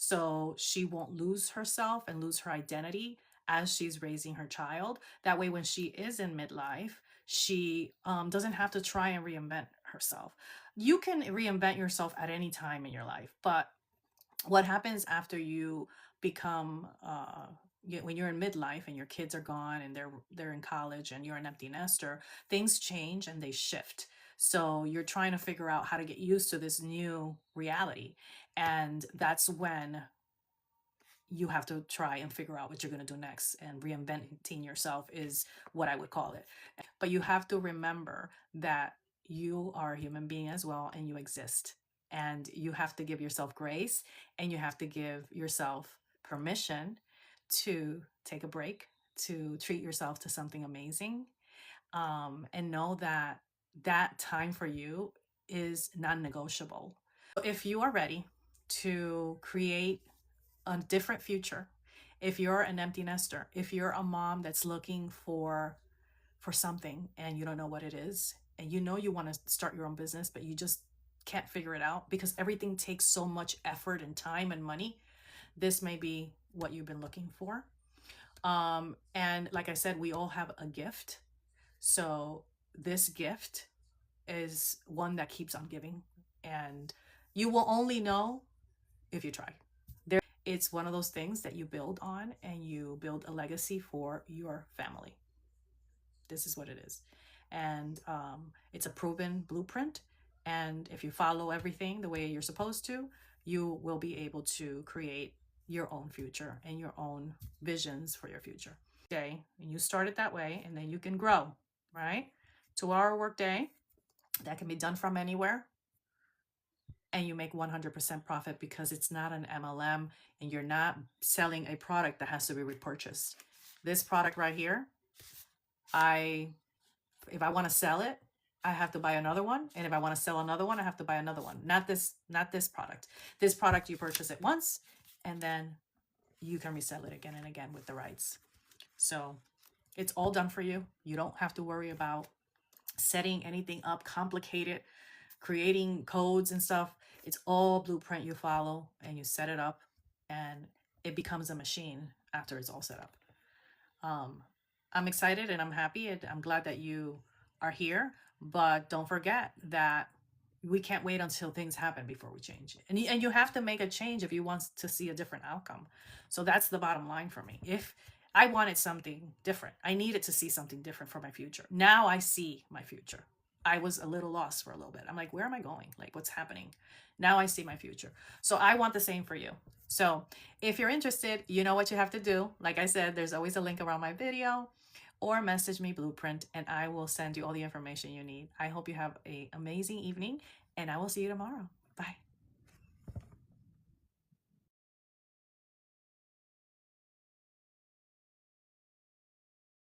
so she won't lose herself and lose her identity as she's raising her child. That way, when she is in midlife, she doesn't have to try and reinvent herself. You can reinvent yourself at any time in your life, but what happens after you become when you're in midlife and your kids are gone and they're in college and you're an empty nester, things change and they shift. So you're trying to figure out how to get used to this new reality, and that's when you have to try and figure out what you're going to do next, and reinventing yourself is what I would call it. But you have to remember that you are a human being as well, and you exist, and you have to give yourself grace, and you have to give yourself permission to take a break, to treat yourself to something amazing, and know that that time for you is non-negotiable. If you are ready to create a different future, if you're an empty nester, if you're a mom that's looking for something and you don't know what it is, and you know you want to start your own business but you just can't figure it out because everything takes so much effort and time and money, this may be what you've been looking for. And like I said, we all have a gift. So this gift is one that keeps on giving, and you will only know if you try. It's one of those things that you build on, and you build a legacy for your family. This is what it is. And it's a proven blueprint. And if you follow everything the way you're supposed to, you will be able to create your own future and your own visions for your future. Okay, and you start it that way, and then you can grow, right? 2-hour workday that can be done from anywhere, and you make 100% profit because it's not an MLM and you're not selling a product that has to be repurchased. This product right here, if I want to sell it, I have to buy another one, and if I want to sell another one, I have to buy another one. Not this product. This product, you purchase it once and then you can resell it again and again with the rights. So it's all done for you. You don't have to worry about setting anything up complicated, creating codes and stuff. It's all blueprint. You follow and you set it up, and it becomes a machine after it's all set up. I'm excited and I'm happy, and I'm glad that you are here, but don't forget that we can't wait until things happen before we change. And you have to make a change if you want to see a different outcome. So that's the bottom line for me. If I wanted something different, I needed to see something different for my future. Now I see my future. I was a little lost for a little bit. I'm like, where am I going? Like, what's happening? Now I see my future. So I want the same for you. So if you're interested, you know what you have to do. Like I said, there's always a link around my video, or message me Blueprint and I will send you all the information you need. I hope you have an amazing evening, and I will see you tomorrow. Bye.